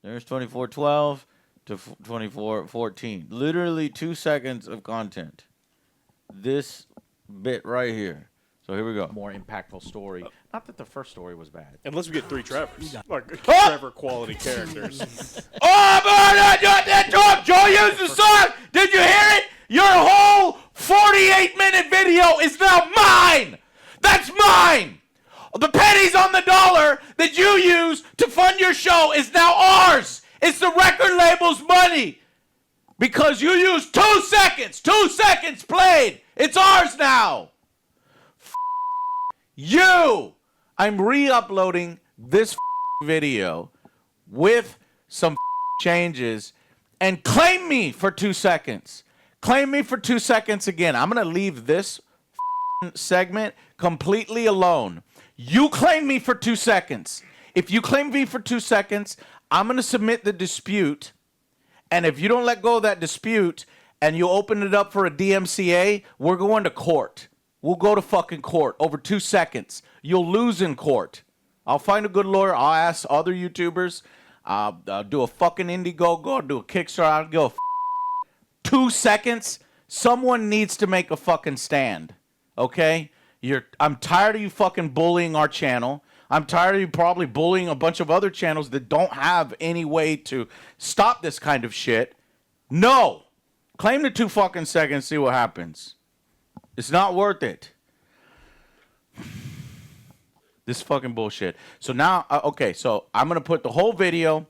There's 24:12 to 24:14. Literally 2 seconds of content. This bit right here. So here we go. More impactful story. Not that the first story was bad. Unless we get 3 Trevors. Like Trevor quality characters. Joe used the song. Did you hear it? Your whole 48-minute video is now mine. That's mine. The pennies on the dollar that you use to fund your show is now ours. It's the record label's money. Because you used 2 seconds. 2 seconds played. It's ours now. You. I'm re-uploading this video with some changes and claim me for 2 seconds. Claim me for 2 seconds again. I'm going to leave this segment completely alone. You claim me for 2 seconds. If you claim me for 2 seconds, I'm going to submit the dispute. And if you don't let go of that dispute and you open it up for a DMCA, we're going to court. We'll go to fucking court over 2 seconds. You'll lose in court. I'll find a good lawyer. I'll ask other YouTubers. I'll do a fucking Indiegogo. I'll do a Kickstarter. I'll go 2 seconds. Someone needs to make a fucking stand. Okay? I'm tired of you fucking bullying our channel. I'm tired of you probably bullying a bunch of other channels that don't have any way to stop this kind of shit. No. Claim the 2 fucking seconds, see what happens. It's not worth it. This fucking bullshit. So now, okay, so I'm going to put the whole video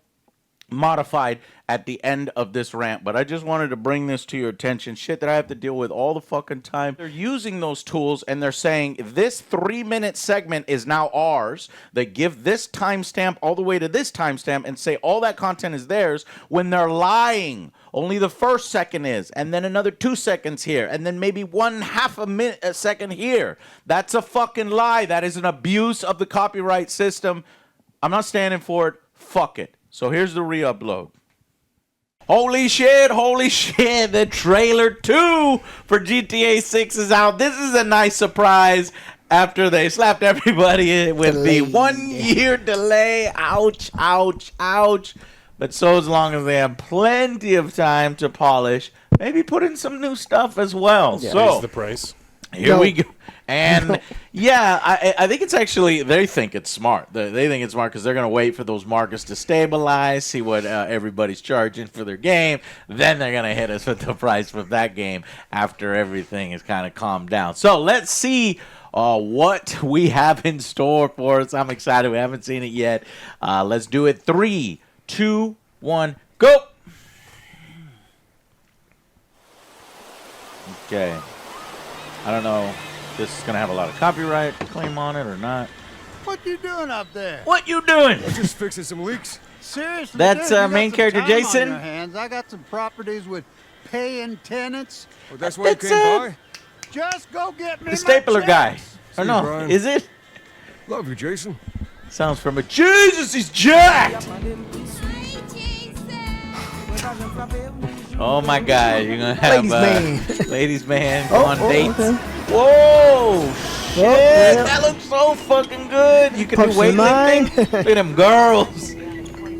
modified at the end of this rant, but I just wanted to bring this to your attention. Shit that I have to deal with all the fucking time. They're using those tools and they're saying this 3-minute segment is now ours. They give this timestamp all the way to this timestamp and say all that content is theirs when they're lying. Only the first second is, and then another 2 seconds here, and then maybe 1/2 a second here. That's a fucking lie. That is an abuse of the copyright system. I'm not standing for it. Fuck it. So here's the re-upload. Holy shit, the trailer 2 for GTA 6 is out. This is a nice surprise after they slapped everybody with the 1-year delay. Ouch, ouch, ouch. But so as long as they have plenty of time to polish, maybe put in some new stuff as well. Yeah. So Here's the price. Here we go. And yeah, I think it's actually, they think it's smart. They think it's smart because they're going to wait for those markets to stabilize, see what everybody's charging for their game. Then they're going to hit us with the price of that game after everything is kind of calmed down. So let's see what we have in store for us. I'm excited. We haven't seen it yet. Let's do it. 3, 2, 1, go. Okay. I don't know if this is going to have a lot of copyright claim on it or not. What you doing up there? What you doing? We're just fixing some leaks. Seriously? That's dude, you got main some character time Jason? on your hands. I got some properties with paying tenants. Oh, that's why you came by? Just go get me The stapler my guy. checks. Or no, Brian. is it? Love you, Jason. Sounds from a Jesus, he's jacked! Oh my God, you're gonna have ladies man go on dates. Okay. Whoa, shit, yeah. that looks so fucking good. You can do weightlifting. Look at them girls.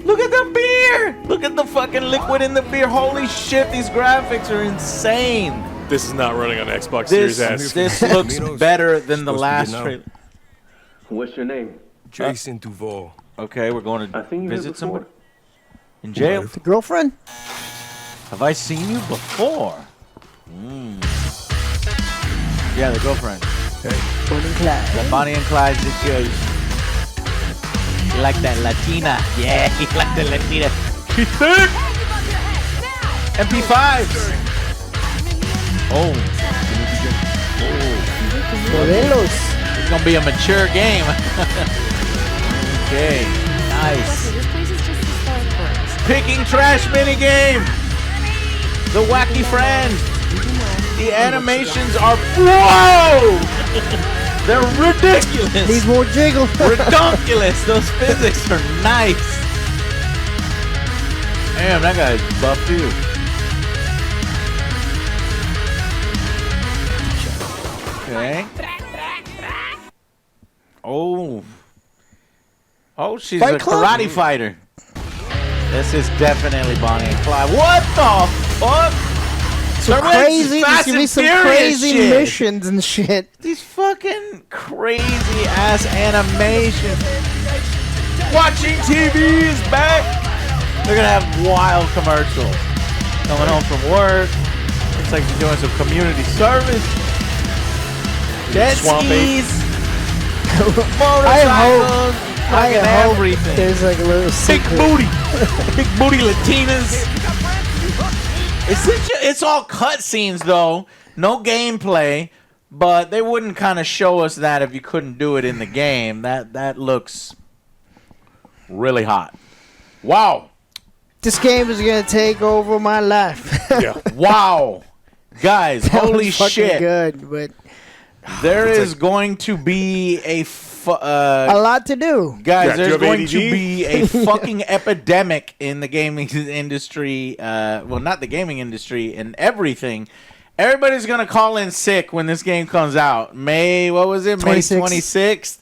Look at the beer. Look at the fucking liquid in the beer. Holy shit, these graphics are insane. This is not running on Xbox Series S. This looks better than the last trailer. What's your name? Jason Duval. Okay, we're going I to think you visit before. somebody in jail. The girlfriend? Have I seen you before? Yeah, the girlfriend. Bonnie and Clyde. The Bonnie and Clyde situation. You like that Latina? Yeah, you like the Latina. She's thick. MP5s. Oh. Modelos. It's gonna be a mature game. Okay, nice. This place is just the start first. Picking trash minigame. The wacky friend. The animations are whoa. They're ridiculous. Needs more jiggle. Ridiculous. Those physics are nice. Damn, that guy's buff too. Okay. Oh. Oh, she's Fight a Club? karate fighter. This is definitely Bonnie and Clyde. What the fuck? Some They're crazy, Fast there's gonna be and some Furious crazy shit. missions and shit. These fucking crazy ass animations. Watching TV is back. They're gonna have wild commercials. Coming home from work. Looks like you're doing some community service. Jet skis. Motorcycles. I fucking hope everything. there's like a little Big secret. booty. Big booty Latinas. It's all cutscenes though. No gameplay. But they wouldn't kind of show us that if you couldn't do it in the game. That looks really hot. Wow. This game is gonna take over my life. Yeah. Wow. Guys, That holy was fucking shit. good, but There is going to be a lot to do. guys, Yeah, do you there's have going ADD? to be a fucking epidemic in the gaming industry. Well, not the gaming industry, and everything. Everybody's going to call in sick when this game comes out. May 26th.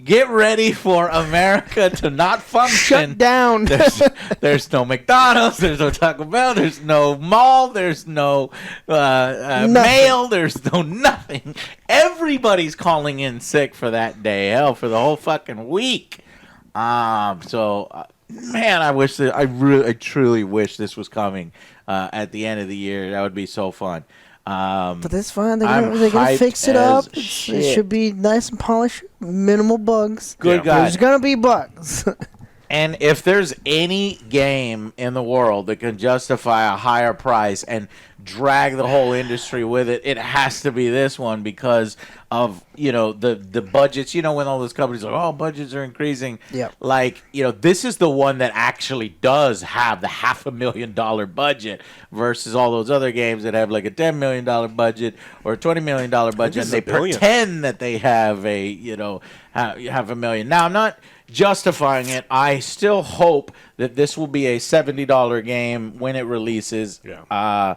Get ready for America to not function. Shut down. There's no McDonald's. There's no Taco Bell. There's no mall. There's no mail. There's no nothing. Everybody's calling in sick for that day. Hell, for the whole fucking week. Man, I wish that I truly wish this was coming at the end of the year. That would be so fun. But that's fine. They're I'm gonna hyped fix it as up. It shit. should be nice and polished. Minimal bugs. Good God. There's gonna be bugs. And if there's any game in the world that can justify a higher price and drag the whole industry with it, it has to be this one because of, the budgets. When all those companies are like, oh, budgets are increasing. Yep. Like, this is the one that actually does have the $500,000 budget versus all those other games that have like a $10 million budget or a $20 million budget. And they pretend that they have a, $500,000. Now, I'm not justifying it. I still hope that this will be a $70 game when it releases. Yeah.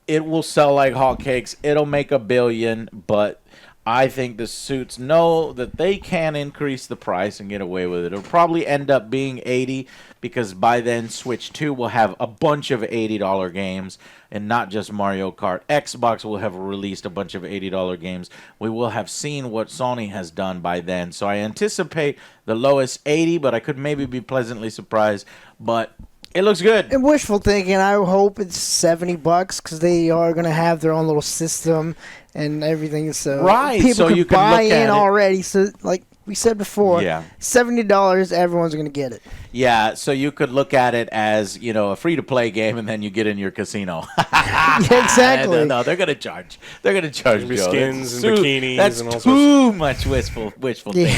It will sell like hotcakes. It'll make $1 billion, but I think the suits know that they can increase the price and get away with it. It'll probably end up being $80 because by then Switch 2 will have a bunch of $80 games and not just Mario Kart. Xbox will have released a bunch of $80 games. We will have seen what Sony has done by then. So I anticipate the lowest 80, but I could maybe be pleasantly surprised. But it looks good. And wishful thinking, I hope it's $70 because they are gonna have their own little system and everything. So Right, people so can you can buy look at in it. already. So like we said before, Yeah. $70, everyone's gonna get it. Yeah, so you could look at it as, a free-to-play game, and then you get in your casino. Yeah, exactly. No, they're going to charge. They're going to charge Maybe Joe. skins That's and bikinis That's and all too much wishful Yeah. thinking.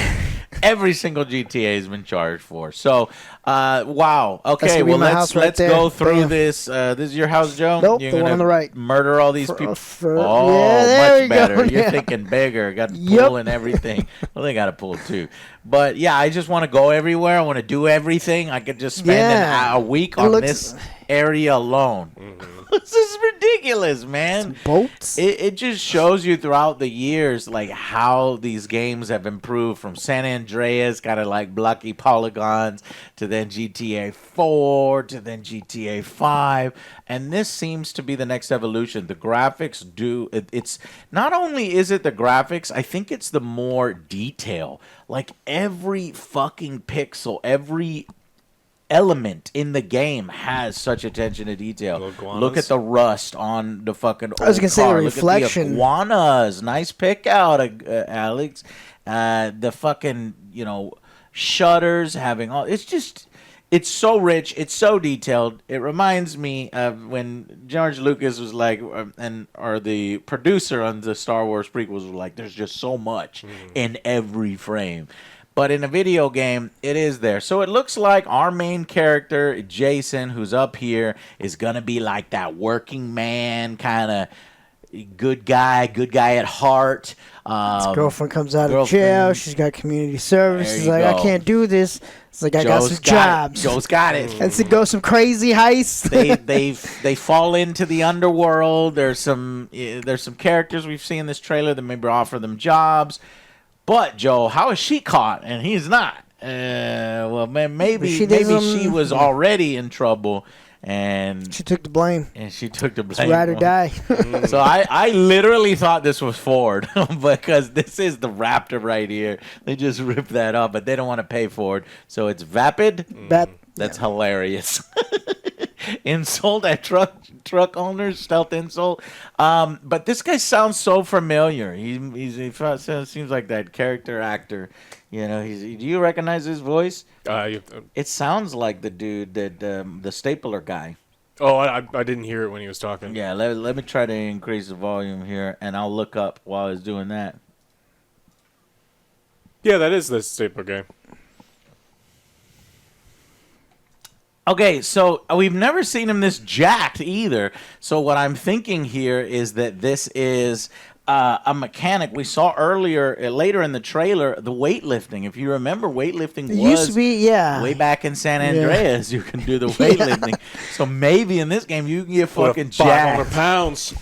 Every single GTA has been charged for. So, wow. That's Okay, gonna be well, my let's house right there. go through Bam. this. This is your house, Joe? Nope, You're the one gonna on the right. murder all these people? Oh, yeah, there we much better. go. You're Yeah. thinking bigger. Got the Yep. pool and everything. Well, they got a pool, too. But, yeah, I just want to go everywhere. I want to do everything. I could just spend a week It on looks- this area alone. This is ridiculous, man. Boats. It just shows you throughout the years like how these games have improved from San Andreas, kind of like blocky polygons, to then GTA 4, to then GTA 5, and this seems to be the next evolution. The graphics it's not only is it the graphics, I think it's the more detail. Like every fucking pixel, every element in the game has such attention to detail. Look at the rust on the fucking old I was gonna say the car. reflection. Look at the iguanas. Nice pick out, Alex. The fucking, shutters having all. It's so rich. It's so detailed. It reminds me of when George Lucas was like, or the producer on the Star Wars prequels was like, there's just so much in every frame. But in a video game, it is there. So it looks like our main character, Jason, who's up here, is going to be like that working man, kind of good guy at heart. His girlfriend comes out of jail. She's got community service. She's like, I can't do this. It's like, I got some jobs. Joe's got it. And to go some crazy heists. They fall into the underworld. There's some characters we've seen in this trailer that maybe offer them jobs. But, Joe, how is she caught and he's not? Well, maybe She maybe doesn't- she was already in trouble, and She took the blame. she took the It's blame. ride or die. So I literally thought this was Ford because this is the Raptor right here. They just ripped that up, but they don't want to pay for it. So it's Vapid. That That's hilarious. Insult at truck owners, stealth insult. But this guy sounds so familiar. He seems like that character actor. You know, do you recognize his voice? It sounds like the dude that the stapler guy. Oh, I didn't hear it when he was talking. Yeah, let me try to increase the volume here, and I'll look up while I was doing that. Yeah, that is the stapler guy. Okay, so we've never seen him this jacked either. So what I'm thinking here is that this is a mechanic. We saw later in the trailer, the weightlifting. If you remember, weightlifting it used to be, yeah. way back in San Andreas. You can do the weightlifting. So maybe in this game you can get fucking 500 jacked, pounds.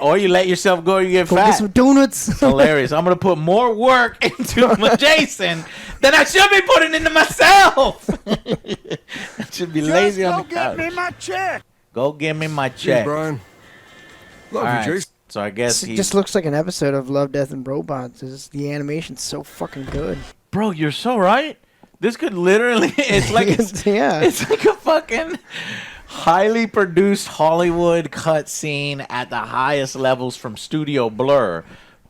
or you let yourself go. You get Go fat. get some donuts. Hilarious. I'm gonna put more work into my Jason than I should be putting into myself. I should be lazy on the couch. Go get me my check. Go give me my Cheers, check. Brian. Love All you, right, Jason. so I guess It he's... just looks like an episode of Love, Death, and Robots. The animation's so fucking good. Bro, you're so right. This could literally... It's like yeah. It's like a fucking highly produced Hollywood cutscene at the highest levels from Studio Blur.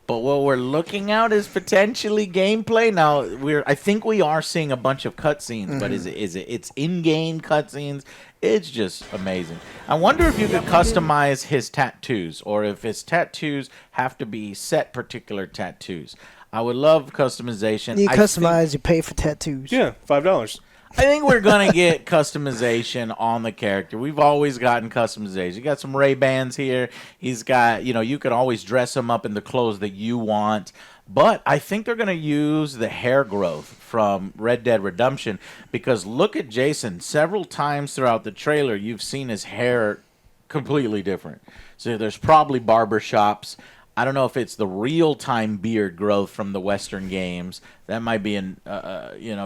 But what we're looking at is potentially gameplay. Now, I think we are seeing a bunch of cutscenes, but it's in-game cutscenes. It's just amazing. I wonder if you could customize his tattoos, or if his tattoos have to be set particular tattoos. I would love customization. You I customize, you pay for tattoos. Yeah, $5. I think we're gonna get customization on the character. We've always gotten customization. You got some Ray-Bans here. He's got, you could always dress him up in the clothes that you want. But I think they're gonna use the hair growth from Red Dead Redemption, because look at Jason. Several times throughout the trailer, you've seen his hair completely different. So there's probably barber shops. I don't know if it's the real-time beard growth from the Western games. That might be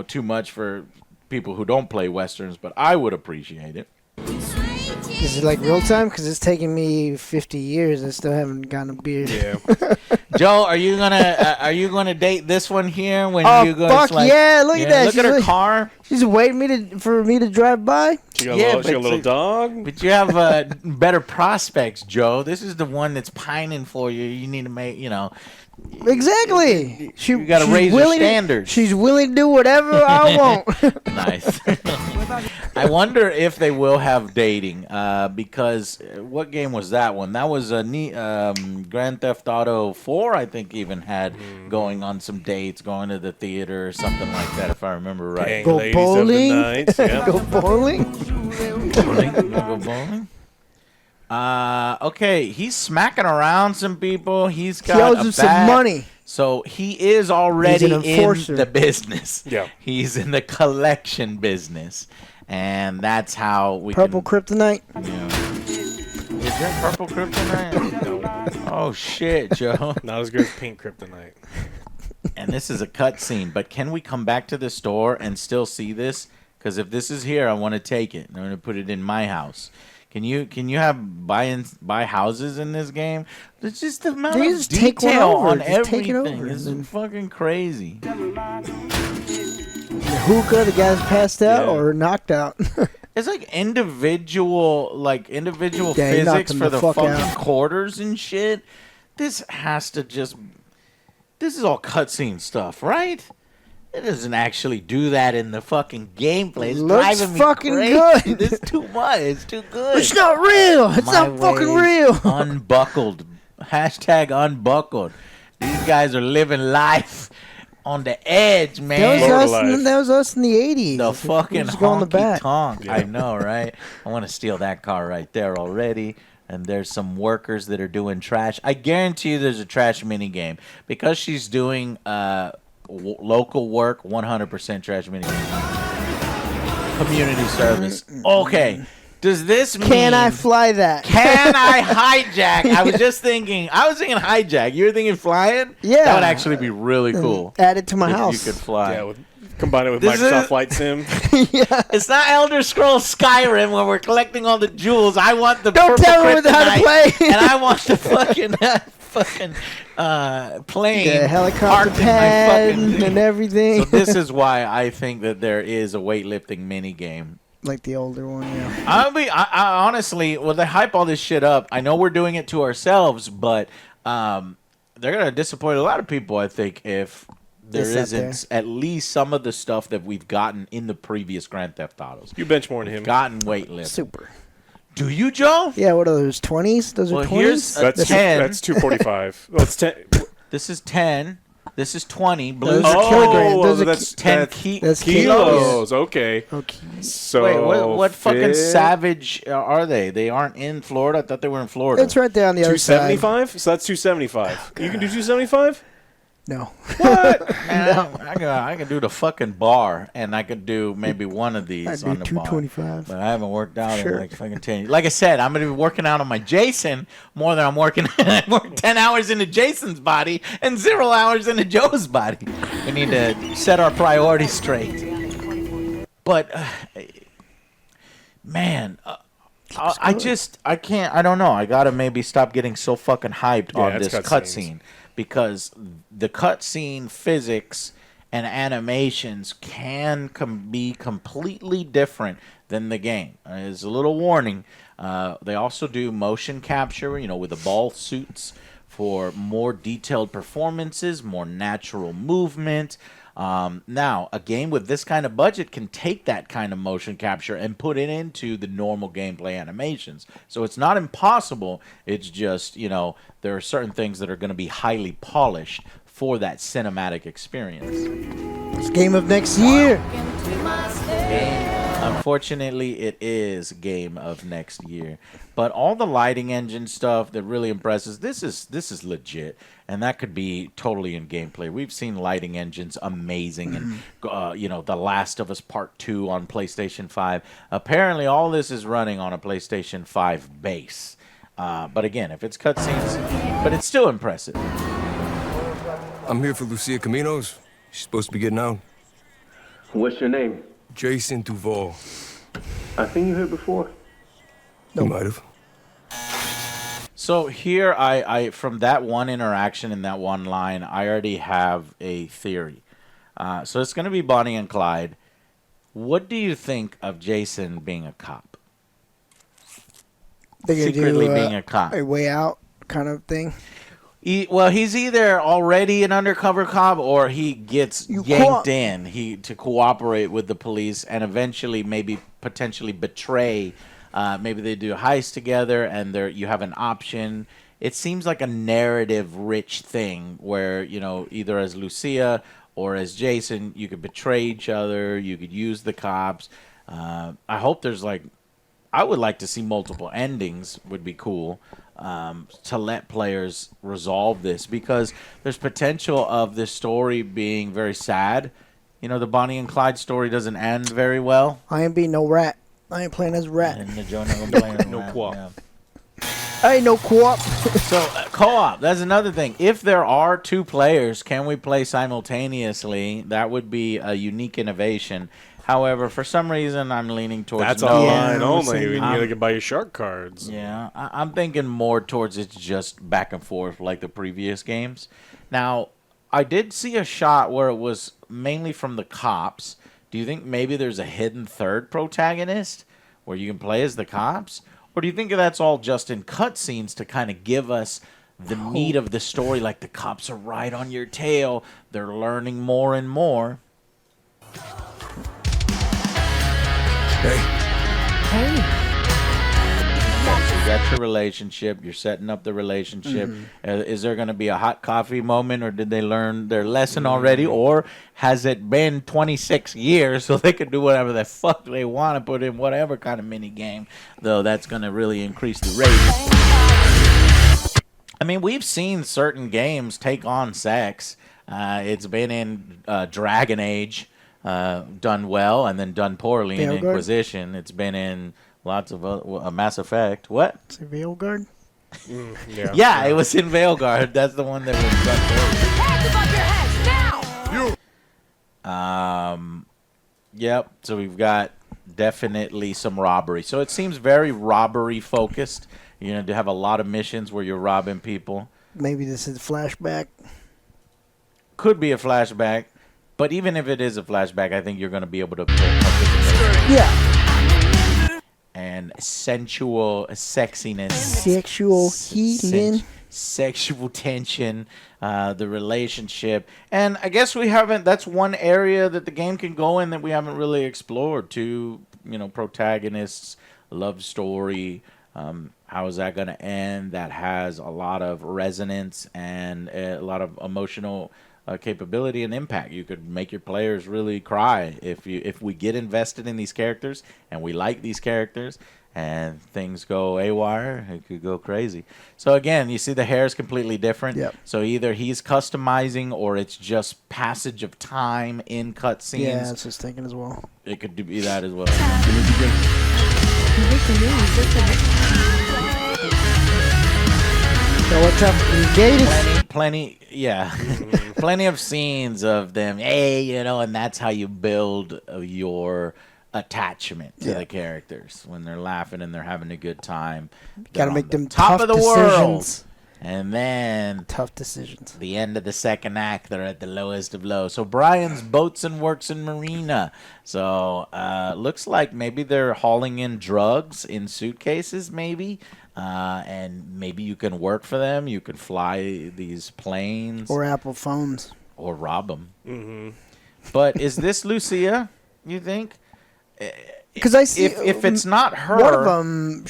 too much for people who don't play Westerns, but I would appreciate it. Is it like real time? Because it's taken me 50 years and still haven't gotten a beard. Yeah. Joe, are you gonna date this one here when Oh, you go? fuck yeah, look at that. Look at her car. She's waiting for me to drive by. She got, Yeah, she got a little but- dog. But you have better prospects, Joe. This is the one that's pining for you. You need to make, Exactly. You gotta she's raise your willing to- standards. She's willing to do whatever I want. Nice. I wonder if they will have dating, because what game was that one? That was Grand Theft Auto 4, I think, even had going on some dates, going to the theater or something like that, if I remember right. Gang Go ladies bowling? of the night. Yeah. Go bowling. Bowling? You wanna go bowling? Okay, he's smacking around some people. He's got He owes a him some bat. money. So he is already He's an in enforcer. the business. Yeah. He's in the collection business. And that's how we Purple can... kryptonite. Is that purple kryptonite? Oh, shit, Joe. Not as good as pink kryptonite. And this is a cutscene. But can we come back to the store and still see this? Because if this is here, I want to take it. I'm going to put it in my house. Can you have buy houses in this game? There's just the amount They of just take one detail over. on Just take it everything. over It's and then- fucking crazy. The hookah, the guy's passed out Yeah. or knocked out. It's like individual Yeah, he knocked physics him for the the fuck fucking out. quarters and shit. This has to just... This is all cutscene stuff, right? It doesn't actually do that in the fucking gameplay. It's Looks driving me fucking crazy. good. This is too much. It's too good. It's not real. It's My not fucking ways real. Unbuckled. Hashtag unbuckled. These guys are living life on the edge, man. That was us in the 80s. The We fucking just go on the honky back. tonk. I know, right? I want to steal that car right there already. And there's some workers that are doing trash. I guarantee you there's a trash mini game. Because she's doing local work, 100% trash mini game. Community service. Okay. Does this mean... Can I fly that? Can I hijack? I was thinking hijack. You were thinking flying? Yeah. That would actually be really cool. Add it to my if house. you could fly. Yeah, with Combine it with This Microsoft is- Flight Sim. It's not Elder Scrolls Skyrim where we're collecting all the jewels. I want the Don't purple tell me how to kryptonite, play. and I want the fucking plane. Yeah, helicopter parked in my pad fucking thing. and everything. So this is why I think that there is a weightlifting mini game. Like the older one, yeah. I honestly, well, they hype all this shit up. I know we're doing it to ourselves, but they're gonna disappoint a lot of people. I think if there It's out isn't at least some of the stuff that we've gotten in the previous Grand Theft Autos. You bench more than him. Gotten weightlifting. Super. Do you, Joe? Yeah, what are those, 20s? Those Well, are here's 20s? That's 10. That's 245. Well, it's 10. This is 10. This is 20. Blues Those are are kilograms. Those are that's 10 that's That's kilos. Okay. Okay. So Wait, what fucking fit- savage are they? They aren't in Florida? I thought they were in Florida. It's right there on the other side. 275? So that's 275. You can do 275? No. Man, I can do the fucking bar, and I could do maybe one of these I do on the bar. 225. But I haven't worked out Sure. in like fucking 10 years. Like I said, I'm going to be working out on my Jason more than I'm working. I work 10 hours into Jason's body and 0 hours into Joe's body. We need to set our priorities straight. But, man, I can't, I don't know. I got to maybe stop getting so fucking hyped Yeah, on it's this cutscenes. cutscene. Because the cutscene physics and animations can be completely different than the game. As a little warning, they also do motion capture, with the ball suits for more detailed performances, more natural movement. Now, a game with this kind of budget can take that kind of motion capture and put it into the normal gameplay animations. So it's not impossible. It's just, there are certain things that are going to be highly polished for that cinematic experience. It's game of next year. Unfortunately, it is game of next year. But all the lighting engine stuff that really impresses, this is legit, and that could be totally in gameplay. We've seen lighting engines amazing, and The Last of Us Part 2 on PlayStation 5. Apparently, all this is running on a PlayStation 5 base. But again, if it's cutscenes, but it's still impressive. I'm here for Lucia Caminos. She's supposed to be getting out. What's your name? Jason Duval. I seen you here before. You might have. So here, I from that one interaction in that one line, I already have a theory. So it's going to be Bonnie and Clyde. What do you think of Jason being a cop? They're gonna Secretly do, being a cop. A way out kind of thing. Well, he's either already an undercover cop or he gets yanked in to cooperate with the police and eventually maybe potentially betray. Maybe they do a heist together and you have an option. It seems like a narrative-rich thing where, either as Lucia or as Jason, you could betray each other, you could use the cops. I hope there's I would like to see multiple endings, would be cool. To let players resolve this, because there's potential of this story being very sad. The Bonnie and Clyde story doesn't end very well. I ain't being no rat. I ain't playing as a rat. And the Joe not gonna play No co-op. Yeah. I ain't no co-op. So co-op, that's another thing. If there are two players, can we play simultaneously? That would be a unique innovation. However, for some reason, I'm leaning towards That's no. online Yeah, only. I'm You gotta buy your shark cards. Yeah, I'm thinking more towards it's just back and forth like the previous games. Now, I did see a shot where it was mainly from the cops. Do you think maybe there's a hidden third protagonist where you can play as the cops? Or do you think that's all just in cutscenes to kind of give us the meat of the story, like the cops are right on your tail, they're learning more and more? Hey, So you got your relationship. You're setting up the relationship. Is there going to be a hot coffee moment, or did they learn their lesson already, or has it been 26 years so they can do whatever the fuck they want to put in whatever kind of mini game? Though that's going to really increase the rating. I mean, we've seen certain games take on sex. It's been in Dragon Age, done well, and then done poorly in Veilguard? Inquisition. It's been in lots of Mass Effect. What? It's a Veilguard. Yeah, it was in Veilguard. That's the one that was done poorly. Hands above your heads now! Yep. So we've got definitely some robbery. So it seems very robbery focused. You're going to have a lot of missions where you're robbing people. Maybe this is a flashback. Could be a flashback. But even if it is a flashback, I think you're going to be able to participate. Yeah. And sensual sexiness. Sexual healing. Sexual tension, the relationship. And I guess we haven't, that's one area that the game can go in that we haven't really explored. Two, protagonists, love story. How is that going to end? That has a lot of resonance and a lot of emotional capability and impact. You could make your players really cry if we get invested in these characters and we like these characters and things go AWire, it could go crazy. So again, you see the hair is completely different. Yep. So either he's customizing or it's just passage of time in cutscenes. Yeah, I was just thinking as well. It could be that as well. So what's up? Plenty, yeah. Plenty of scenes of them, and that's how you build your attachment to the characters when they're laughing and they're having a good time. Got to make them top tough of the decisions. world. And then Tough decisions. the end of the second act, they're at the lowest of low. So Brian's boats and works in marina. So looks like maybe they're hauling in drugs in suitcases, maybe. And maybe you can work for them. You can fly these planes. Or Apple phones. Or rob them. Mm-hmm. But is this Lucia, you think? Because I see if it's not her, one of them,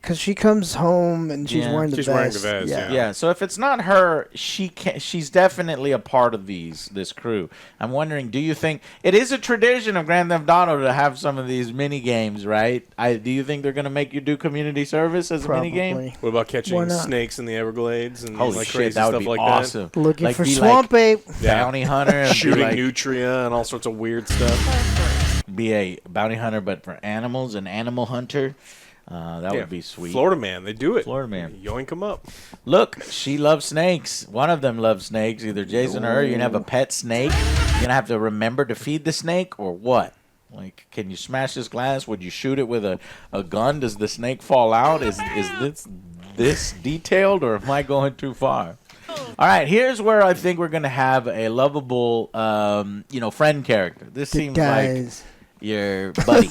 because she comes home and she's wearing the vest. She's wearing the vest. yeah. So if it's not her, she's definitely a part of this crew. I'm wondering, do you think it is a tradition of Grand Theft Auto to have some of these mini games, right? Do you think they're gonna make you do community service as a mini game? What about catching snakes in the Everglades and Holy like shit, crazy that would stuff be like awesome. Looking like for be swamp ape. Bounty hunter, and shooting be nutria and all sorts of weird stuff. Be a bounty hunter, but for animals, an animal hunter. That would be sweet. Florida man, they do it. Florida man. Yoink them up. Look, she loves snakes. One of them loves snakes. Either Jason or her. You're going to have a pet snake. You're going to have to remember to feed the snake or what? Like, can you smash this glass? Would you shoot it with a gun? Does the snake fall out? Is this detailed or am I going too far? All right, here's where I think we're going to have a lovable, friend character. This seems like your buddy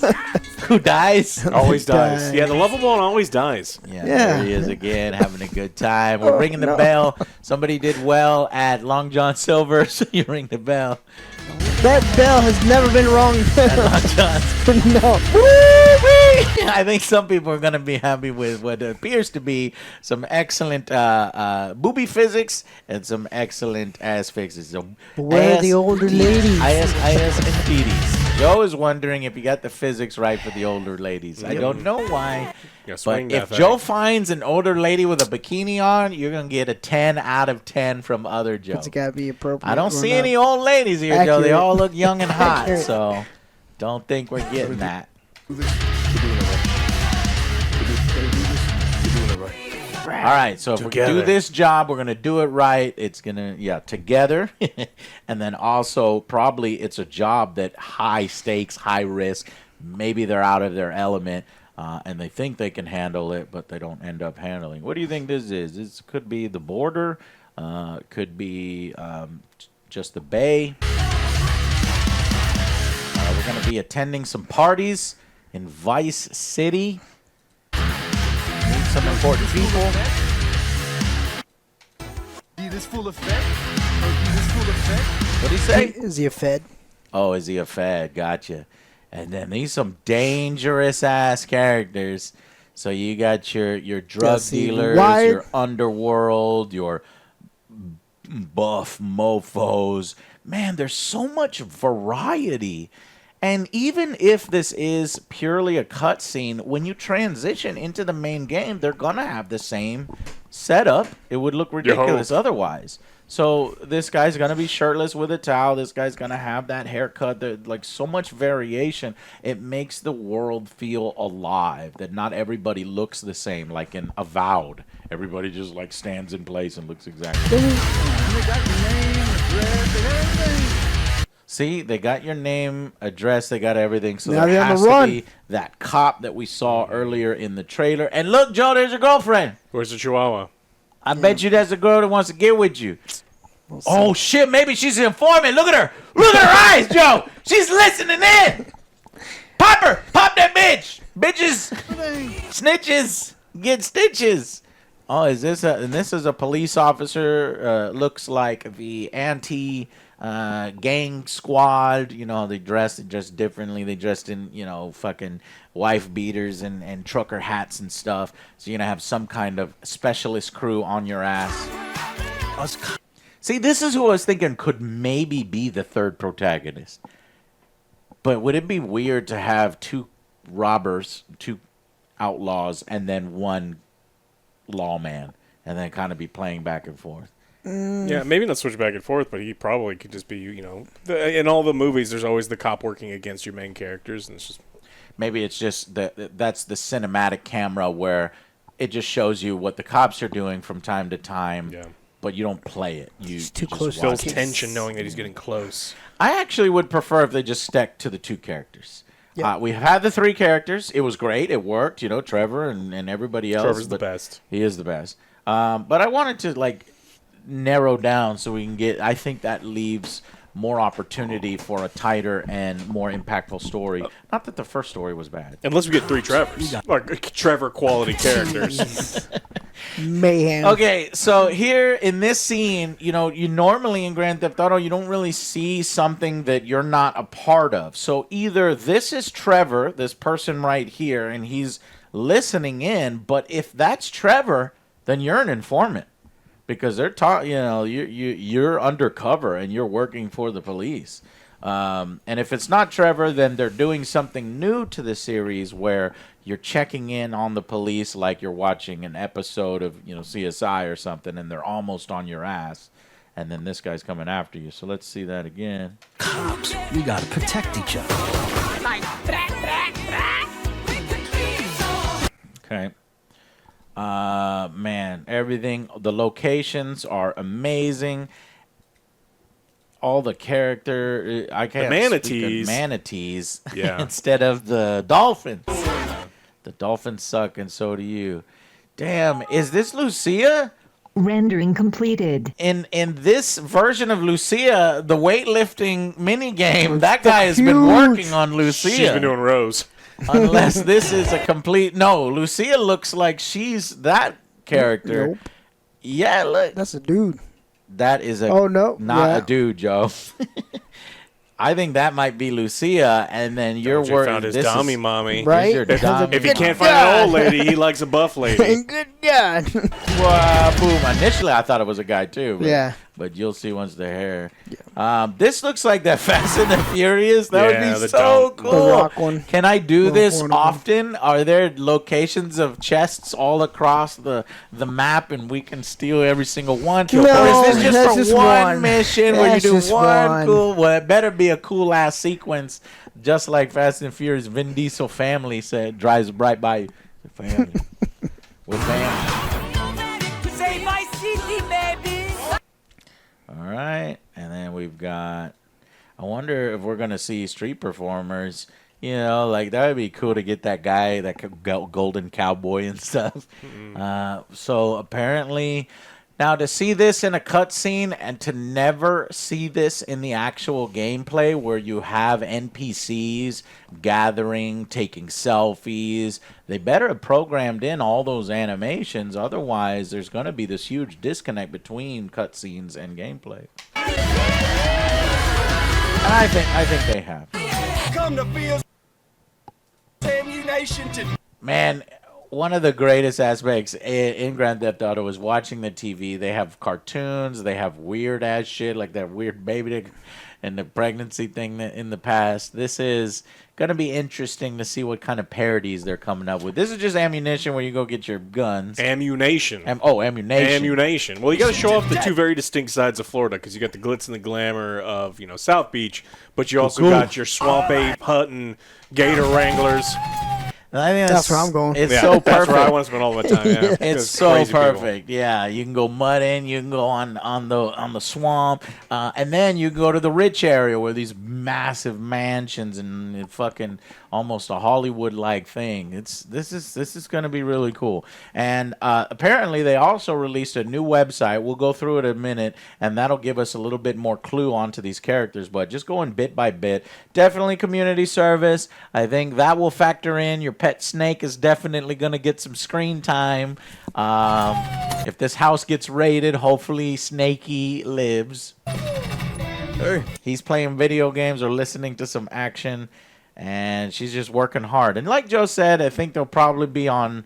who dies. Always dies. Yeah, the lovable one always dies. Yeah, there he is again, having a good time. We're ringing the bell. Somebody did well at Long John Silver, so you ring the bell. That bell has never been wrong. At Long John's. No. I think some people are going to be happy with what appears to be some excellent booby physics and some excellent ass fixes. So where are the older ladies? Ass and titties. Joe is wondering if you got the physics right for the older ladies. I don't know why. But if Joe finds an older lady with a bikini on, you're going to get a 10 out of 10 from OtherJoe. It's got to be appropriate. I don't see any old ladies here, Joe. They all look young and hot. So don't think we're getting that. All right, so if we do this job, we're going to do it right. It's going to, together. And then also probably it's a job that high stakes, high risk. Maybe they're out of their element and they think they can handle it, but they don't end up handling. What do you think this is? This could be the border. Could be just the bay. We're going to be attending some parties in Vice City. Meet some important people. What do you say? Is he a Fed? Oh, is he a Fed? Gotcha. And then these some dangerous ass characters. So you got your drug dealers, your underworld, your buff mofos. Man, there's so much variety. And even if this is purely a cutscene, when you transition into the main game, they're going to have the same setup. It would look ridiculous otherwise. So this guy's going to be shirtless with a towel. This guy's going to have that haircut. There's like so much variation. It makes the world feel alive, that not everybody looks the same, like in Avowed. Everybody just like stands in place and looks exactly the same. See, they got your name, address, they got everything. So Now there they're on the has to run. be that cop that we saw earlier in the trailer. And look, Joe, there's your girlfriend. Where's the Chihuahua? I bet you that's the girl that wants to get with you. Oh, shit, maybe she's an informant. Look at her. Look at her eyes, Joe. She's listening in. Pop her. Pop that bitch. Bitches, snitches, get stitches. Oh, is this and this is a police officer. Looks like the anti-gang squad. You know, they dressed just differently. They dressed in, you know, fucking wife beaters and trucker hats and stuff. So you're going to have some kind of specialist crew on your ass. See, this is who I was thinking could maybe be the third protagonist. But would it be weird to have two robbers, two outlaws, and then one lawman, and then kind of be playing back and forth? Yeah, maybe not switch back and forth, but he probably could just be, you know, in all the movies, there's always the cop working against your main characters, and it's just maybe it's just that's the cinematic camera where it just shows you what the cops are doing from time to time. Yeah. But you don't play it. It's too close. builds tension knowing that he's getting close. I actually would prefer if they just stuck to the two characters. Yeah. We had the three characters. It was great. It worked. You know, Trevor and everybody else. Trevor's the best. He is the best. But I wanted to, like, narrow down so we can get... I think that leaves more opportunity for a tighter and more impactful story. Not that the first story was bad. Unless we get three Trevors. Like Trevor quality characters. Mayhem. Okay, so here in this scene, you know, you normally in Grand Theft Auto, you don't really see something that you're not a part of. So either this is Trevor, this person right here, and he's listening in, but if that's Trevor, then you're an informant. Because they're you know, you're undercover and you're working for the police. And if it's not Trevor, then they're doing something new to the series where you're checking in on the police like you're watching an episode of, you know, CSI or something, and they're almost on your ass. And then this guy's coming after you. So let's see that again. Cops, we gotta protect each other. Okay. Man, everything, the locations are amazing. All the character, I can't manatees. Manatees Yeah. instead of the dolphins. The dolphins suck, and so do you. Damn, is this Lucia? Rendering completed. In this version of Lucia, the weightlifting minigame, that guy has been working on Lucia. She's been doing rows. Unless this is a complete... No, Lucia looks like she's that character. Nope. Yeah, look. That's a dude. That is a... Oh, no. Not Yeah. a dude, Joe. I think that might be Lucia, and then you're working... found his dummy mommy. Right? If he can't find an old lady, he likes a buff lady. Good God. Well, boom. Initially, I thought it was a guy, too. But, Yeah. But you'll see once the hair... this looks like that Fast and the Furious. That Yeah, would be the so dump. cool. The rock one. Can I do Rock this one. often? Are there locations of chests all across the map, and we can steal every single one? No, or is this just that's for just one one. mission where you That's do just one one. cool? Well, it better be a cool ass sequence, just like Fast and Furious. Vin Diesel family said drives right by you. The family. With family. Say my city, baby. All right, and then we've got. I wonder if we're gonna see street performers. You know, like that would be cool to get that guy, that golden cowboy and stuff. So apparently, now to see this in a cutscene and to never see this in the actual gameplay, where you have NPCs gathering, taking selfies, they better have programmed in all those animations. Otherwise, there's going to be this huge disconnect between cutscenes and gameplay. And I think they have. Come to Fields Ammunition to Man, one of the greatest aspects in Grand Theft Auto is watching the TV. They have cartoons. They have weird ass shit like that weird baby and the pregnancy thing in the past. This is going to be interesting to see what kind of parodies they're coming up with. This is just ammunition where you go get your guns. Ammunition. Ammunition. Ammunition. Well, you got to show off the two very distinct sides of Florida, because you got the glitz and the glamour of, you know, South Beach, but you also got your swamp ape hunting gator wranglers. I think That's where I'm going. It's Yeah, so perfect. That's where I want to spend all my time. Yeah. It's so perfect. Yeah, you can go mudding, you can go on the swamp, and then you go to the rich area where these massive mansions and fucking almost a Hollywood-like thing. This is going to be really cool. And apparently they also released a new website. We'll go through it in a minute, and that'll give us a little bit more clue onto these characters. But just going bit by bit, definitely community service. I think that will factor in. Your pet snake is definitely going to get some screen time. If this house gets raided, hopefully Snakey lives. Hey. He's playing video games or listening to some action, and she's just working hard. And like Joe said, I think they'll probably be on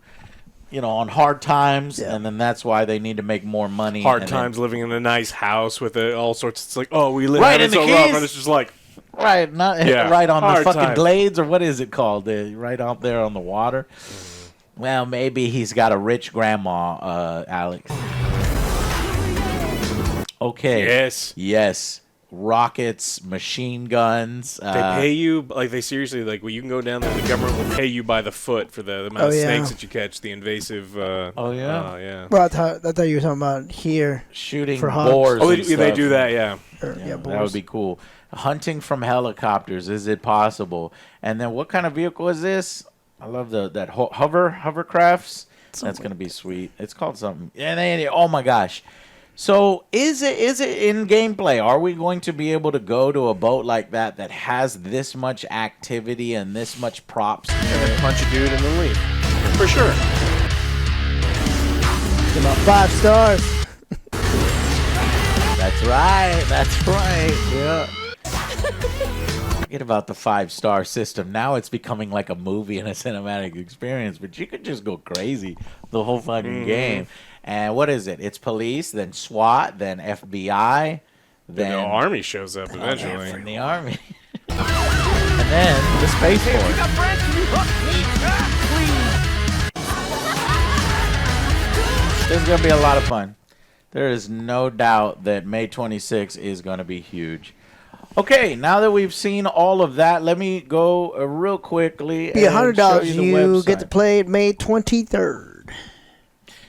hard times, and then that's why they need to make more money. Hard times living in a nice house with all sorts. It's like, oh, we live Right in in the so rough, keys. and it's just like. Right, Yeah, right on the hard fucking times. glades, or what is it called? Right out there on the water. Well, maybe he's got a rich grandma, Alex. Okay. Yes. Rockets, machine guns. They pay you, like, they seriously, like, well, you can go down there, the government will pay you by the foot for the amount of snakes that you catch, the invasive. Yeah. Well, I thought you were talking about here. Shooting for hogs. boars. Oh, and they stuff. do that, yeah. That would be cool. Hunting from helicopters, is it possible? And then what kind of vehicle is this? I love that hovercrafts. That's going to be sweet. It's called something. And oh my gosh. So is it in gameplay? Are we going to be able to go to a boat like that has this much activity and this much props? And punch a dude and then leave. For sure. It's about 5 stars. That's right. Yeah. Forget about the 5-star system. Now it's becoming like a movie and a cinematic experience, but you could just go crazy the whole fucking game. And what is it? It's police, then SWAT, then FBI, then the army shows up eventually. From the army. And then the Space Force. This is going to be a lot of fun. There is no doubt that May 26th is going to be huge. Okay, now that we've seen all of that, let me go real quickly. Be $100. You get website. to play it May 23rd.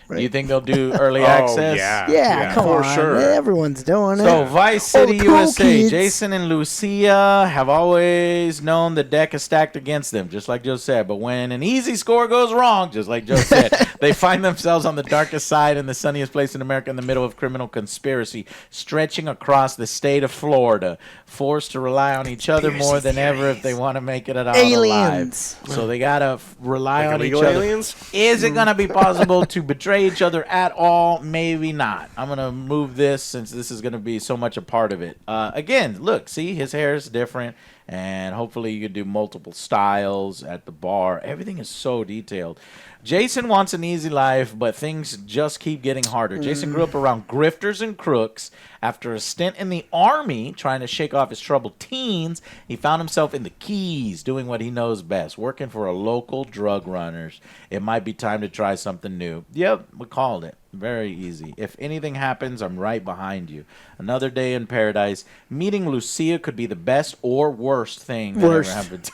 Do you think they'll do early access? Yeah, come on. Sure. Everyone's doing it. So, Vice City, the cool USA. kids. Jason and Lucia have always known the deck is stacked against them, just like Joe said. But when an easy score goes wrong, just like Joe said, they find themselves on the darkest side in the sunniest place in America in the middle of criminal conspiracy, stretching across the state of Florida, forced to rely on each other more than ever if they want to make it out alive. So they got to rely on each other. Aliens? Is it going to be possible to betray each other at all? Maybe not. I'm going to move this since this is going to be so much a part of it. Again, look, see, his hair is different, and hopefully you could do multiple styles at the bar. Everything is so detailed. Jason wants an easy life, but things just keep getting harder. Jason grew up around grifters and crooks. After a stint in the Army, trying to shake off his troubled teens, he found himself in the Keys, doing what he knows best, working for a local drug runners. It might be time to try something new. Yep, we called it. Very easy. If anything happens, I'm right behind you. Another day in paradise. Meeting Lucia could be the best or worst thing that ever happened.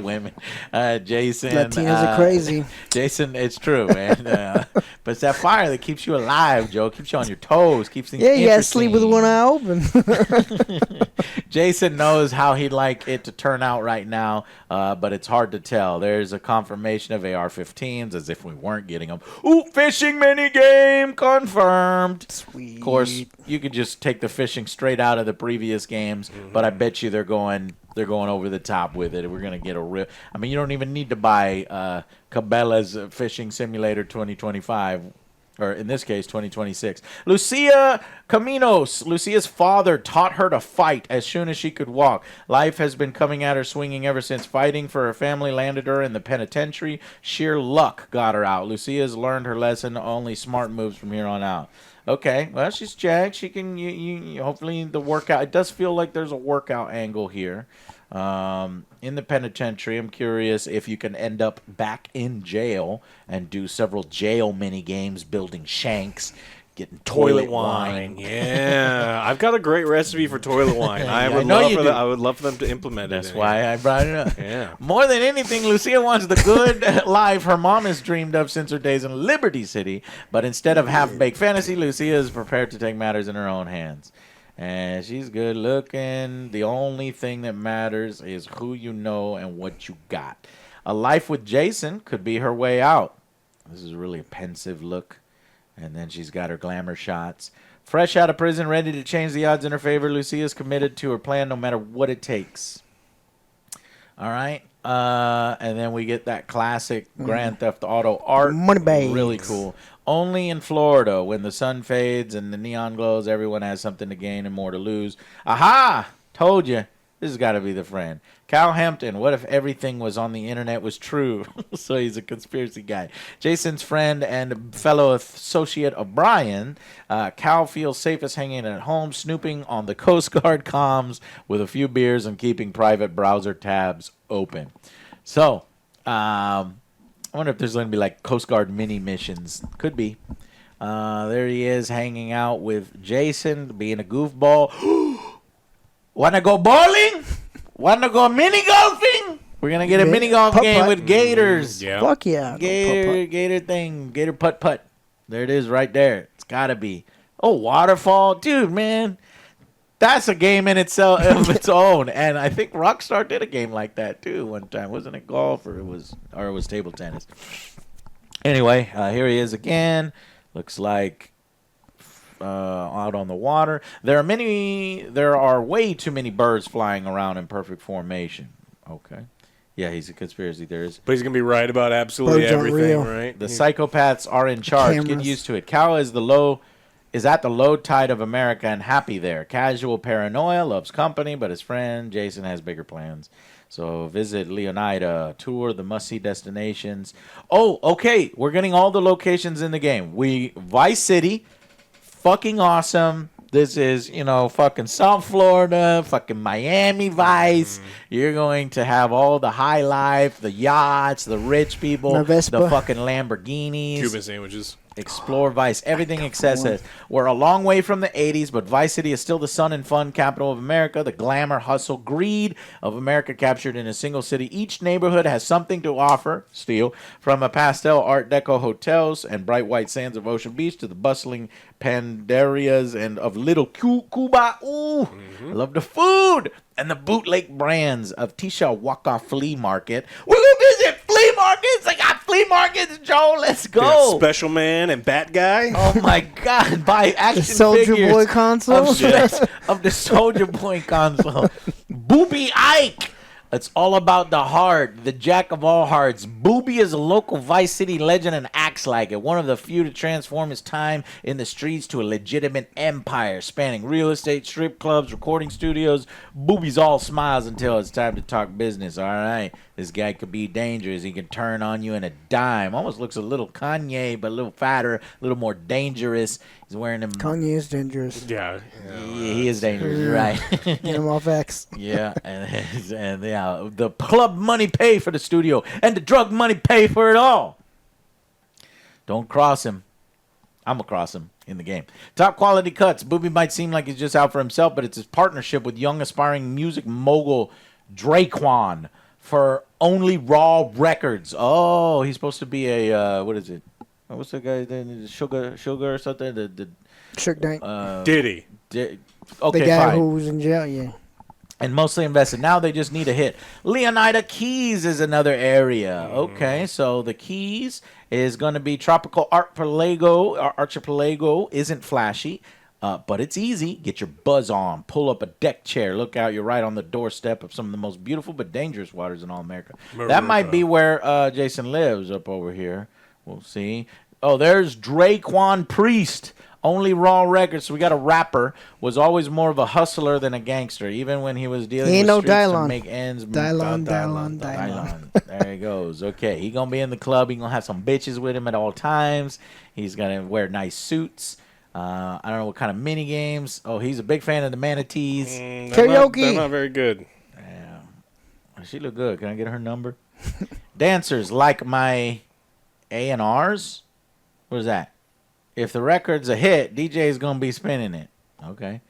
Women. Jason. Latinos are crazy. Jason, it's true, man. But it's that fire that keeps you alive, Joe. Keeps you on your toes. Keeps things you gotta interesting. sleep with one eye open. Jason knows how he'd like it to turn out right now, but it's hard to tell. There's a confirmation of AR-15s, as if we weren't getting them. Ooh, fishing minigame confirmed. Sweet. Of course, you could just take the fishing straight out of the previous games, but I bet you they're going over the top with it. We're going to get a real... I mean, you don't even need to buy Cabela's Fishing Simulator 2025, or in this case, 2026. Lucia Caminos. Lucia's father taught her to fight as soon as she could walk. Life has been coming at her swinging ever since. Fighting for her family landed her in the penitentiary. Sheer luck got her out. Lucia's learned her lesson. Only smart moves from here on out. Okay, well, she's jacked. She can, hopefully the workout. It does feel like there's a workout angle here. In the penitentiary, I'm curious if you can end up back in jail and do several jail mini games, building shanks, getting Toilet wine. Yeah. I've got a great recipe for toilet wine. I would love for them to implement it. That's why I brought it up. Yeah. More than anything, Lucia wants the good life her mom has dreamed of since her days in Liberty City. But instead of half-baked fantasy, Lucia is prepared to take matters in her own hands. And she's good looking. The only thing that matters is who you know and what you got. A life with Jason could be her way out. This is a really pensive look. And then she's got her glamour shots. Fresh out of prison, ready to change the odds in her favor, Lucia is committed to her plan no matter what it takes. All right. And then we get that classic Grand Theft Auto art. Money bags. Really cool. Only in Florida, when the sun fades and the neon glows, everyone has something to gain and more to lose. Aha! Told you. This has got to be the friend. Cal Hampton, what if everything was on the internet was true? So he's a conspiracy guy. Jason's friend and fellow associate O'Brien, Cal feels safest hanging at home, snooping on the Coast Guard comms with a few beers and keeping private browser tabs open. So, I wonder if there's going to be like Coast Guard mini missions. Could be. There he is hanging out with Jason, being a goofball. Wanna go bowling? Wanna go mini golfing? We're gonna get a mini golf game with gators. Yeah. Fuck yeah. Gator putt. There it is right there. It's gotta be. Oh, waterfall. Dude, man. That's a game in itself of its own. And I think Rockstar did a game like that too one time. Wasn't it golf or it was table tennis? Anyway, here he is again. Looks like out on the water. There are way too many birds flying around in perfect formation. Okay. Yeah, he's a conspiracy theorist. But he's going to be right about absolutely Birds aren't everything, real. right? The psychopaths are in charge. Get Cameras. used to it. Cal is at the low tide of America and happy there. Casual paranoia, loves company, but his friend Jason has bigger plans. So visit Leonida, tour the must-see destinations. Oh, okay. We're getting all the locations in the game. Vice City, fucking awesome. This is, fucking South Florida, fucking Miami Vice. You're going to have all the high life, the yachts, the rich people, the fucking Lamborghinis. Cuban sandwiches. Explore Vice. Everything excessive. We're a long way from the 80s, but Vice City is still the sun and fun capital of America. The glamour, hustle, greed of America captured in a single city. Each neighborhood has something to offer, from a pastel Art Deco hotels and bright white sands of Ocean Beach to the bustling panderias and of Little Cuba. Ooh, I love the food. And the bootleg brands of Tisha Waka Flea Market. We're going to visit flea markets. They got flea markets, Joe. Let's go. Special Man and Bat Guy. Oh, my God. Buy action Soldier figures Boy console? of the Soldier Boy console. Booby Ike. It's all about the heart, the jack of all hearts. Booby is a local Vice City legend and acts like it. One of the few to transform his time in the streets to a legitimate empire, spanning real estate, strip clubs, recording studios. Booby's all smiles until it's time to talk business. All right, this guy could be dangerous. He can turn on you in a dime. Almost looks a little Kanye, but a little fatter, a little more dangerous. He's wearing them. Kanye is dangerous. Yeah. He is dangerous. You're right. Get him off X. Yeah, and the club money pay for the studio, and the drug money pay for it all. Don't cross him. I'm gonna cross him in the game. Top quality cuts. Booby might seem like he's just out for himself, but it's his partnership with young aspiring music mogul Draquan for Only Raw Records. Oh, he's supposed to be a what is it? What's the guy? The Sugar or something? The Suge Knight. Diddy. Okay, the guy fine. who was in jail, yeah. And mostly invested. Now they just need a hit. Leonida Keys is another area. Okay, so the Keys is going to be tropical archipelago. Isn't flashy, but it's easy. Get your buzz on. Pull up a deck chair. Look out. You're right on the doorstep of some of the most beautiful but dangerous waters in all America. That might be where Jason lives, up over here. We'll see. Oh, there's Draquan Priest. Only Raw Records. So we got a rapper. Was always more of a hustler than a gangster, even when he was dealing with streets to make ends. Dylon. There he goes. Okay, he gonna be in the club. He gonna have some bitches with him at all times. He's gonna wear nice suits. I don't know what kind of mini games. Oh, he's a big fan of the manatees. Karaoke. They're not very good. Yeah, she look good. Can I get her number? Dancers like my A&Rs. What is that? If the record's a hit, DJ's gonna be spinning it. Okay.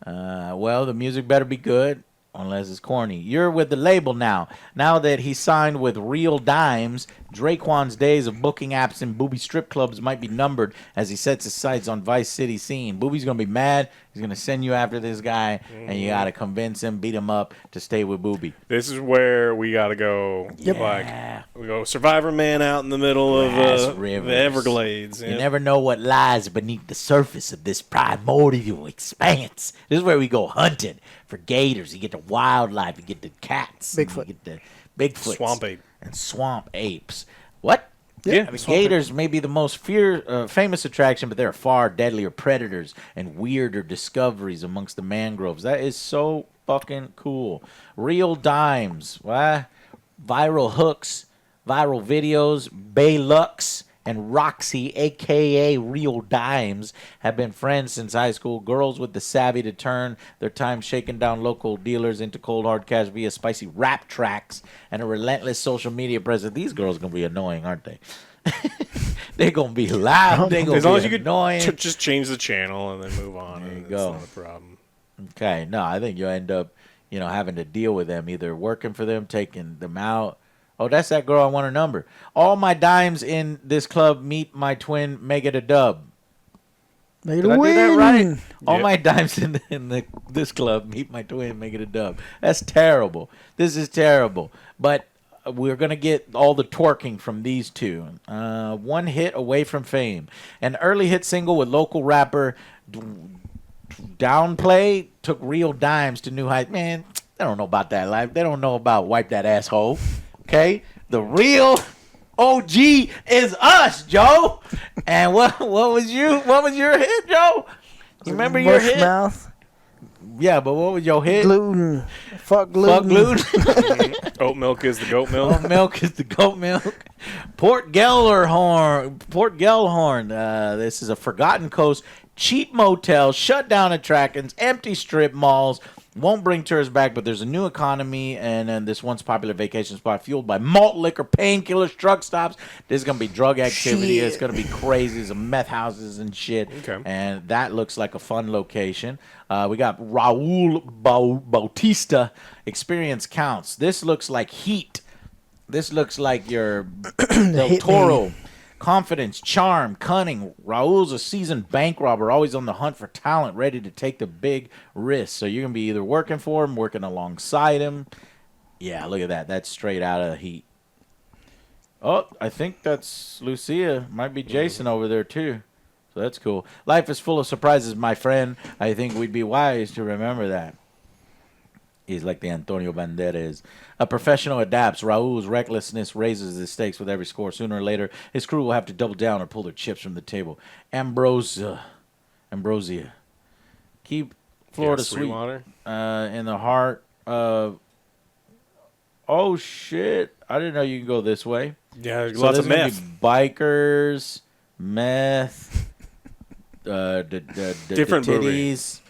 Well, the music better be good, unless it's corny. You're with the label now. Now that he signed with Real Dimes, Draquan's days of booking apps and booby strip clubs might be numbered as he sets his sights on Vice City scene. Booby's gonna be mad. He's gonna send you after this guy, and you gotta convince him, beat him up to stay with Booby. This is where we gotta go. Yep. Like we go Survivor Man out in the middle of the Everglades. You never know what lies beneath the surface of this primordial expanse. This is where we go hunting for gators. You get the wildlife. You get the cats. Bigfoot. You get the Bigfoot. Swamp ape. And swamp apes. What? Yeah, I mean, gators may be the most famous attraction, but there are far deadlier predators and weirder discoveries amongst the mangroves. That is so fucking cool. Real Dimes. What? Viral hooks, viral videos, Baylux, and Roxy, a.k.a. Real Dimes, have been friends since high school. Girls with the savvy to turn their time shaking down local dealers into cold hard cash via spicy rap tracks and a relentless social media presence. These girls are going to be annoying, aren't they? They're going to be loud. They're going to be annoying. Could just change the channel and then move on. There you and go. It's not a problem. Okay, no, I think you'll end up, having to deal with them, either working for them, taking them out. Oh, that's that girl I want her number. All my dimes in this club meet my twin, make it a dub. Make it Did a I win. do that right? All Yep. my dimes in this club meet my twin, make it a dub. That's terrible. This is terrible. But we're going to get all the twerking from these two. One hit away from fame. An early hit single with local rapper Downplay took Real Dimes to new heights. Man, they don't know about that life. They don't know about wipe that asshole. Okay? The real OG is us, Joe. And what was your hit, Joe? You remember your hit? Mouth. Yeah, but what was your hit? Gluten. Fuck gluten. Fuck gluten. Oat milk is the goat milk. Oat milk is the goat milk. Port Gellhorn. This is a Forgotten Coast cheap motel, shut down attractions, empty strip malls. Won't bring tourists back, but there's a new economy, and then this once popular vacation spot fueled by malt liquor, painkillers, truck stops. There's going to be drug activity. Shit. It's going to be crazy. There's meth houses and shit. Okay. And that looks like a fun location. We got Raul Bautista. Experience counts. This looks like Heat. This looks like your Del Toro. Confidence, charm, cunning. Raul's a seasoned bank robber, always on the hunt for talent, ready to take the big risks. So you're going to be either working for him, working alongside him. Yeah, look at that. That's straight out of Heat. Oh, I think that's Lucia. Might be Jason over there, too. So that's cool. Life is full of surprises, my friend. I think we'd be wise to remember that. He's like the Antonio Banderas. A professional adapts. Raul's recklessness raises the stakes with every score. Sooner or later, his crew will have to double down or pull their chips from the table. Ambrosia. Keep Florida sweet. Sweetwater. In the heart of... Oh, shit. I didn't know you could go this way. Yeah, there's So lots there's of gonna meth. be bikers, meth, the Different movie. titties.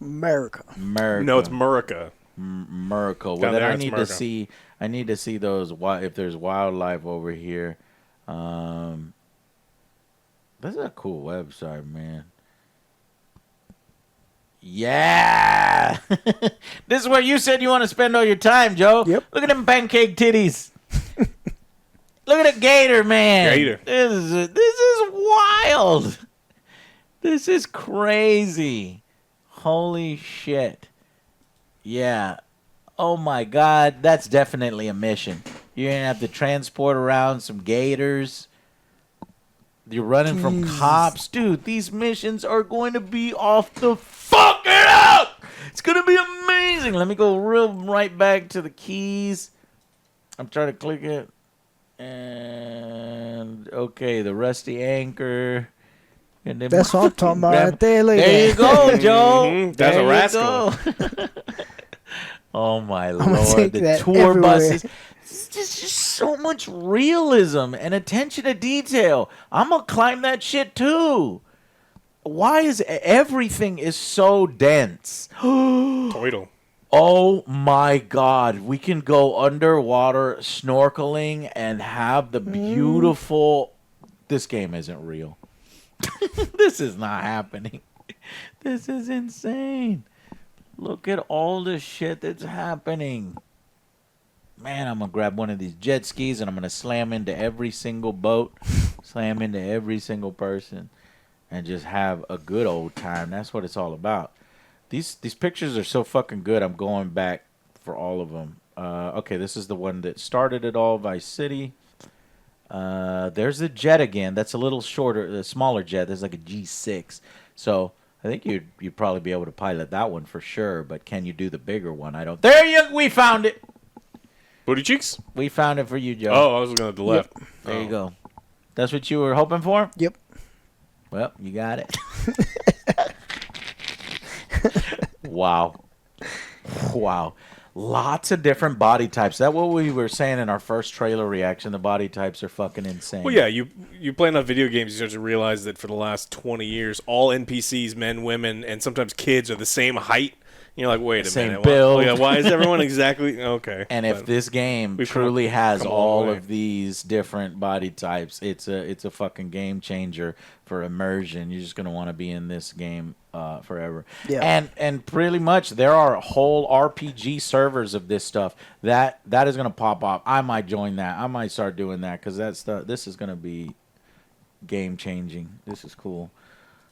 America. No, it's Murica. Miracle. Well, Down then there, I it's need to America. see. I need to see those. If there's wildlife over here, this is a cool website, man. Yeah, this is where you said you want to spend all your time, Joe. Yep. Look at them pancake titties. Look at the gator, man. Gator. This is wild. This is crazy. Holy shit. Yeah. Oh my God. That's definitely a mission. You're going to have to transport around some gators. You're running from cops. Dude, these missions are going to be off the fucking up. It's going to be amazing. Let me go right back to the keys. I'm trying to click it. And, okay, the rusty anchor. And then That's what I'm talking about right there. Look there you at go, Joe. Mhm, that's a There you rascal. go. Oh, my gonna Lord. take The that tour everywhere. buses. It's just so much realism and attention to detail. I'm going to climb that shit, too. Why is everything is so dense? Toidle. Oh, my God. We can go underwater snorkeling and have the beautiful... This game isn't real. This is not happening. This is insane. Look at all the shit that's happening. Man, I'm going to grab one of these jet skis and I'm going to slam into every single boat, slam into every single person, and just have a good old time. That's what it's all about. These pictures are so fucking good. I'm going back for all of them. Okay, this is the one that started it all, Vice City. There's the jet again. That's a little shorter, the smaller jet. There's like a G6. So I think you'd probably be able to pilot that one for sure. But can you do the bigger one? I don't. We found it. Booty cheeks? We found it for you, Joe. Oh, I was looking at the left. Yep. There you go. That's what you were hoping for? Yep. Well, you got it. Wow. Wow. Lots of different body types. That's what we were saying in our first trailer reaction. The body types are fucking insane. Well, yeah, you play enough video games, you start to realize that for the last 20 years, all NPCs, men, women, and sometimes kids are the same height. You're like, wait a minute. Build. Why is everyone exactly... Okay. And if this game truly has all of these different body types, it's a fucking game changer for immersion. You're just going to want to be in this game forever. Yeah. And pretty much there are whole RPG servers of this stuff. That is going to pop up. I might join that. I might start doing that because this is going to be game changing. This is cool.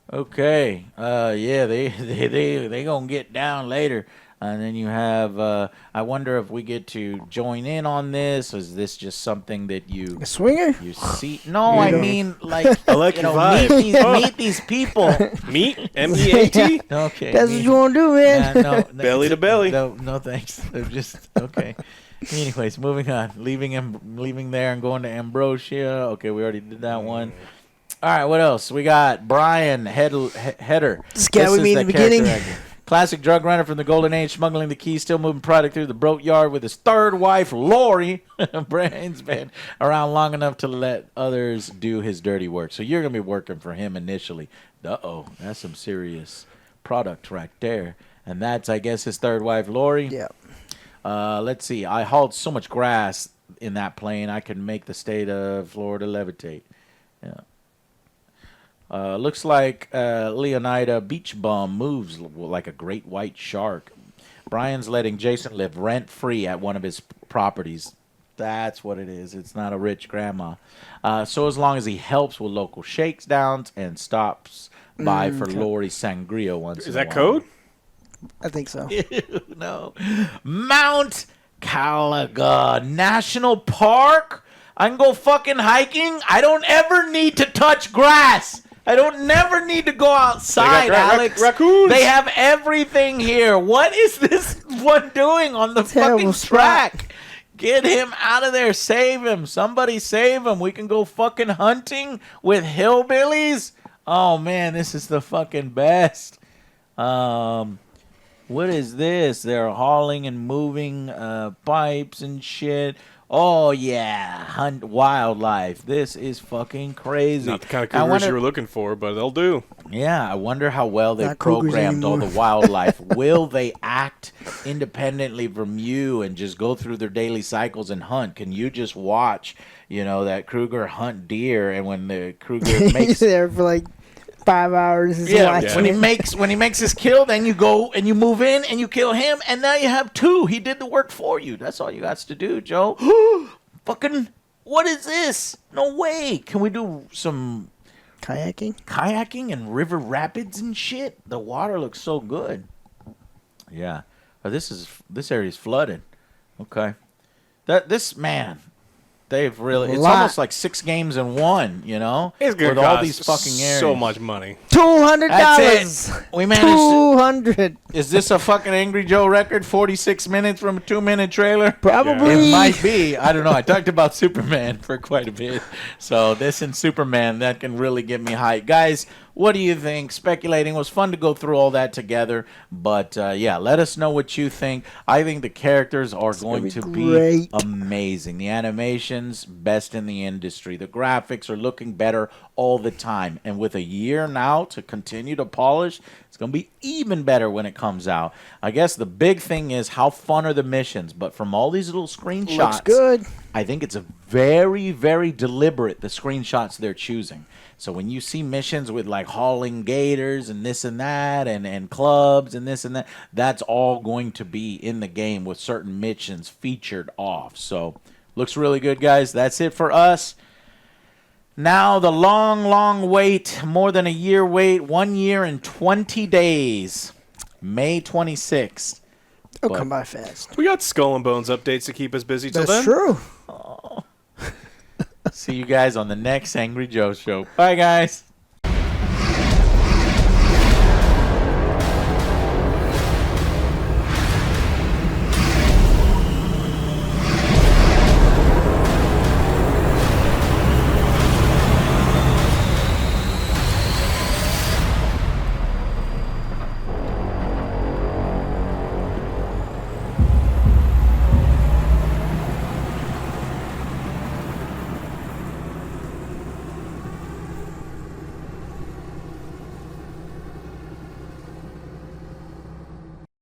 Okay, yeah, they gonna get down later, and then you have. I wonder if we get to join in on this. Is this just something that you a swinger? You see? No, I mean like I like your vibe. meet these people. Meet MEAT. Okay, that's what you want to do, man. Yeah, no, belly to belly. No, thanks. They're just okay. Anyways, moving on. Leaving there and going to Ambrosia. Okay, we already did that one. All right, what else? We got Brian Header. This guy we meet in the beginning. Classic drug runner from the Golden Age, smuggling the keys, still moving product through the boat yard with his third wife, Lori. Brian's been around long enough to let others do his dirty work. So you're going to be working for him initially. Uh-oh, that's some serious product right there. And that's, I guess, his third wife, Lori. Yeah. Let's see. I hauled so much grass in that plane, I could make the state of Florida levitate. Yeah. Looks like Leonida Beach Bum moves like a great white shark. Brian's letting Jason live rent-free at one of his properties. That's what it is. It's not a rich grandma. So as long as he helps with local shakedowns and stops by for Lori Sangria once in a while. Is that code? I think so. No. Mount Calaga National Park? I can go fucking hiking? I don't ever need to touch grass. I don't never need to go outside, Alex. Raccoons. They have everything here. What is this one doing on the fucking track? Get him out of there. Save him. Somebody save him. We can go fucking hunting with hillbillies. Oh, man, this is the fucking best. What is this? They're hauling and moving pipes and shit. Oh, yeah. Hunt wildlife. This is fucking crazy. Not the kind of cougars you were looking for, but they'll do. Yeah, I wonder how well they programmed all the wildlife. Will they act independently from you and just go through their daily cycles and hunt? Can you just watch, that Kruger hunt deer, and when the Kruger makes... there for like 5 hours. Yeah. When he makes his kill, then you go and you move in and you kill him, and now you have two. He did the work for you. That's all you got to do, Joe. Fucking, what is this? No way. Can we do some kayaking and river rapids and shit? The water looks so good. Yeah. This area is flooded. Okay. They've really... It's almost like 6 games in one, It's good with all these fucking areas. So much money. $200. That's it. We managed $200. Is this a fucking Angry Joe record? 46 minutes from a 2-minute trailer? Probably. It might be. I don't know. I talked about Superman for quite a bit. So this and Superman, that can really get me hyped. Guys, what do you think? Speculating was fun to go through all that together. But, let us know what you think. I think the characters are going to be amazing. The animations, best in the industry. The graphics are looking better all the time. And with a year now to continue to polish, it's going to be even better when it comes out. I guess the big thing is how fun are the missions. But from all these little screenshots, looks good. I think it's a very, very deliberate, the screenshots they're choosing. So when you see missions with like hauling gators and this and that and clubs and this and that, that's all going to be in the game with certain missions featured off. So looks really good, guys. That's it for us. Now the long, long wait, more than a year wait, 1 year and 20 days, May 26th. It'll come by fast. We got Skull and Bones updates to keep us busy till That's then. true. See you guys on the next Angry Joe show. Bye, guys.